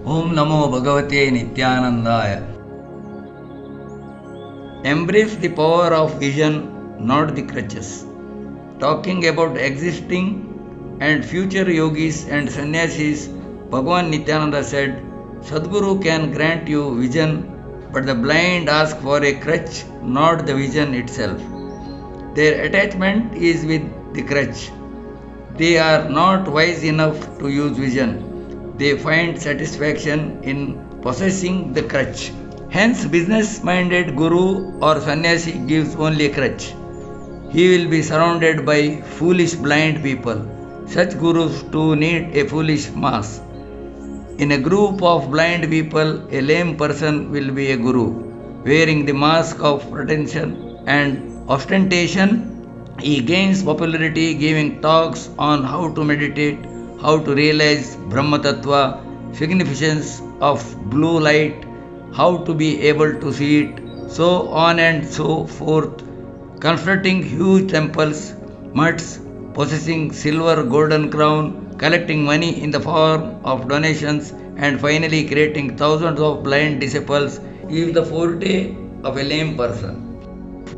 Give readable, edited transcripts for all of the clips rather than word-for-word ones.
Om Namo Bhagavate Nityanandaya. Embrace the power of vision, not the crutches. Talking about existing and future yogis and sannyasis, Bhagavan Nityananda said, Sadguru can grant you vision, but the blind ask for a crutch, not the vision itself. Their attachment is with the crutch. They are not wise enough to use vision. They find satisfaction in possessing the crutch. Hence, business-minded guru or sannyasi gives only a crutch. He will be surrounded by foolish blind people. Such gurus too need a foolish mass. In a group of blind people, a lame person will be a guru. Wearing the mask of pretension and ostentation, he gains popularity giving talks on how to meditate, how to realize Brahma Tattva, significance of blue light, how to be able to see it, so on and so forth, constructing huge temples, mutts, possessing silver golden crown, collecting money in the form of donations, and finally creating thousands of blind disciples is the forte of a lame person.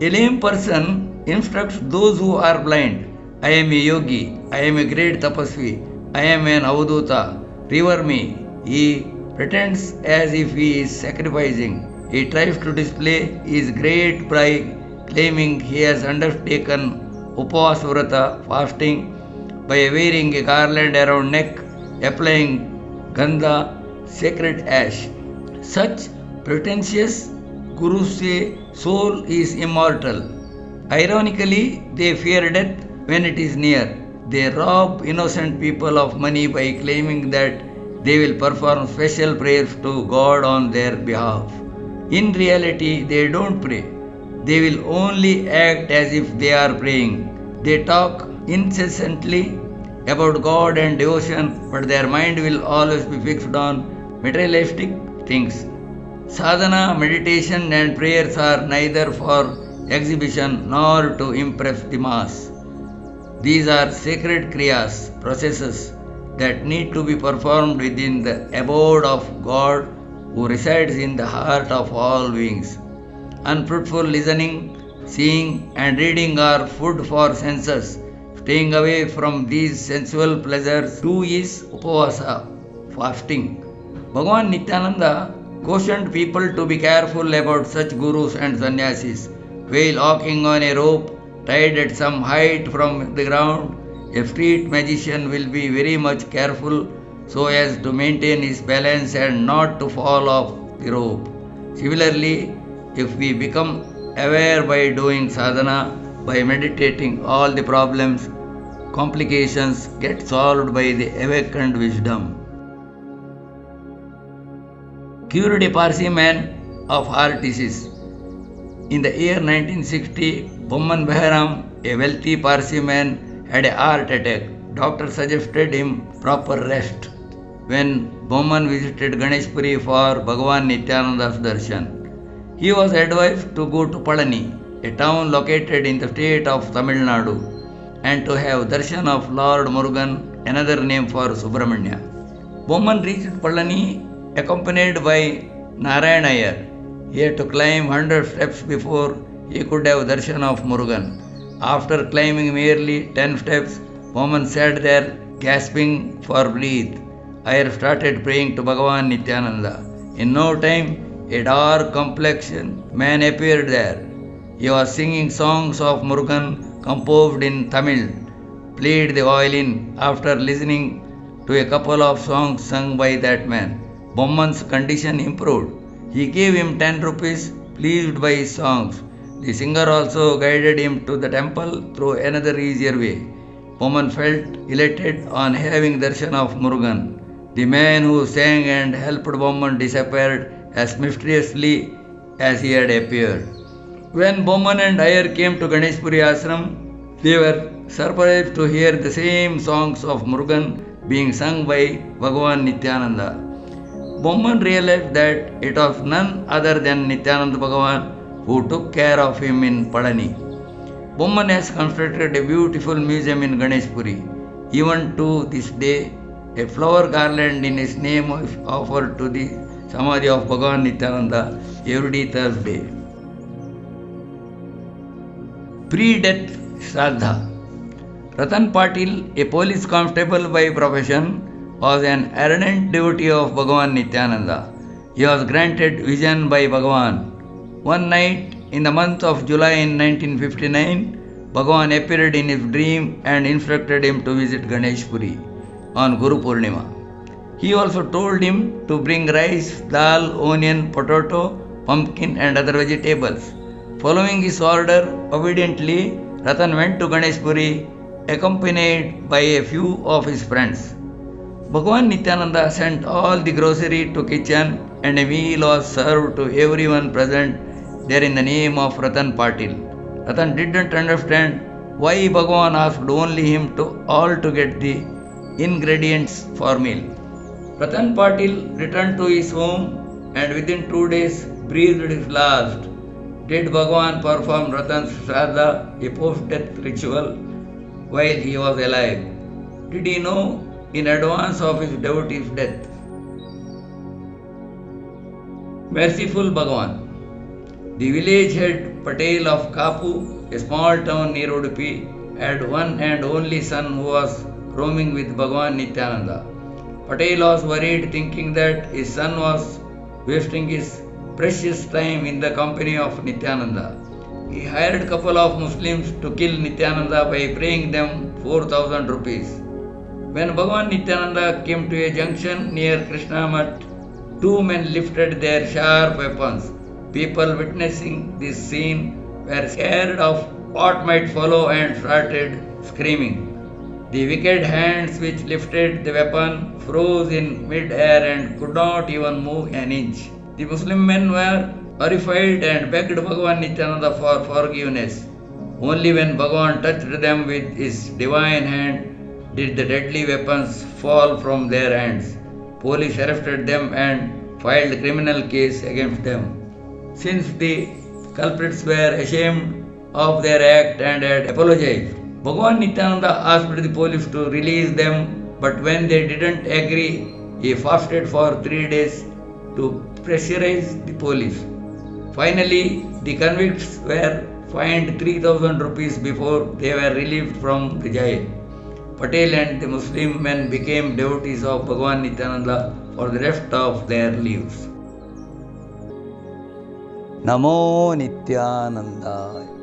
A lame person instructs those who are blind. I am a yogi, I am a great tapasvi, I am an avaduta, revere me. He pretends as if he is sacrificing. He tries to display his great pride, claiming he has undertaken upavasa fasting by wearing a garland around neck, applying gandha, sacred ash. Such pretentious gurus say soul is immortal. Ironically, they fear death when it is near. They rob innocent people of money by claiming that they will perform special prayers to God on their behalf. In reality, they don't pray. They will only act as if they are praying. They talk incessantly about God and devotion, but their mind will always be fixed on materialistic things. Sadhana, meditation, and prayers are neither for exhibition nor to impress the mass. These are sacred kriyas, processes that need to be performed within the abode of God who resides in the heart of all beings. Unfruitful listening, seeing, and reading are food for senses. Staying away from these sensual pleasures too is upavasa, fasting. Bhagavan Nityananda cautioned people to be careful about such gurus and sannyasis. While walking on a rope tied at some height from the ground, a street magician will be very much careful so as to maintain his balance and not to fall off the rope. Similarly, if we become aware by doing sadhana, by meditating, all the problems, complications get solved by the awakened wisdom. Cured a Parsi man of heart disease. In the year 1960, Bomman Behram, a wealthy Parsi man, had a heart attack. Doctor suggested him proper rest. When Bomman visited Ganeshpuri for Bhagavan Nityananda's darshan, he was advised to go to Palani, a town located in the state of Tamil Nadu, and to have darshan of Lord Murugan, another name for Subramanya. Bomman reached Palani accompanied by Narayan Iyer. He had to climb 100 steps before he could have darshan of Murugan. After climbing merely 10 steps, Bomman sat there gasping for breath. Iyer started praying to Bhagavan Nityananda. In no time, a dark complexioned man appeared there. He was singing songs of Murugan composed in Tamil, played the violin. After listening to a couple of songs sung by that man, Bomman's condition improved. He gave him 10 rupees, pleased by his songs. The singer also guided him to the temple through another easier way. Bomman felt elated on having darshan of Murugan. The man who sang and helped Bomman disappeared as mysteriously as he had appeared. When Bomman and Iyer came to Ganeshpuri ashram, they were surprised to hear the same songs of Murugan being sung by Bhagavan Nityananda. Bomman realized that it was none other than Nityananda Bhagavan who took care of him in Palani. Bomman has constructed a beautiful museum in Ganeshpuri. Even to this day, a flower garland in his name is offered to the Samadhi of Bhagavan Nityananda every Thursday. Pre-death Shraddha. Ratan Patil, a police constable by profession, was an ardent devotee of Bhagavan Nityananda. He was granted vision by Bhagavan. One night in the month of July in 1959, Bhagavan appeared in his dream and instructed him to visit Ganesh Puri on Guru Purnima. He also told him to bring rice, dal, onion, potato, pumpkin and other vegetables. Following his order obediently, Ratan went to Ganesh Puri accompanied by a few of his friends. Bhagavan Nityananda sent all the grocery to kitchen and a meal was served to everyone present there in the name of Ratan Patil. Ratan didn't understand why Bhagavan asked only him all to get the ingredients for meal. Ratan Patil returned to his home and within 2 days breathed his last. Did Bhagavan perform Ratan's Shraddha, a post-death ritual, while he was alive? Did he know in advance of his devotee's death? Merciful Bhagavan. The village head Patel of Kapu, a small town near Udupi, had one and only son who was roaming with Bhagavan Nityananda. Patel was worried thinking that his son was wasting his precious time in the company of Nityananda. He hired a couple of Muslims to kill Nityananda by paying them 4,000 rupees. When Bhagavan Nityananda came to a junction near Krishna Mutt, two men lifted their sharp weapons. People witnessing this scene were scared of what might follow and started screaming. The wicked hands which lifted the weapon froze in mid-air and could not even move an inch. The Muslim men were horrified and begged Bhagavan Nityananda for forgiveness. Only when Bhagavan touched them with his divine hand did the deadly weapons fall from their hands. Police arrested them and filed a criminal case against them. Since the culprits were ashamed of their act and had apologized, Bhagavan Nityananda asked the police to release them, but when they didn't agree, he fasted for 3 days to pressurize the police. Finally, the convicts were fined 3,000 rupees before they were relieved from the jail. Patel and the Muslim men became devotees of Bhagavan Nityananda for the rest of their lives. Namo Nityananda.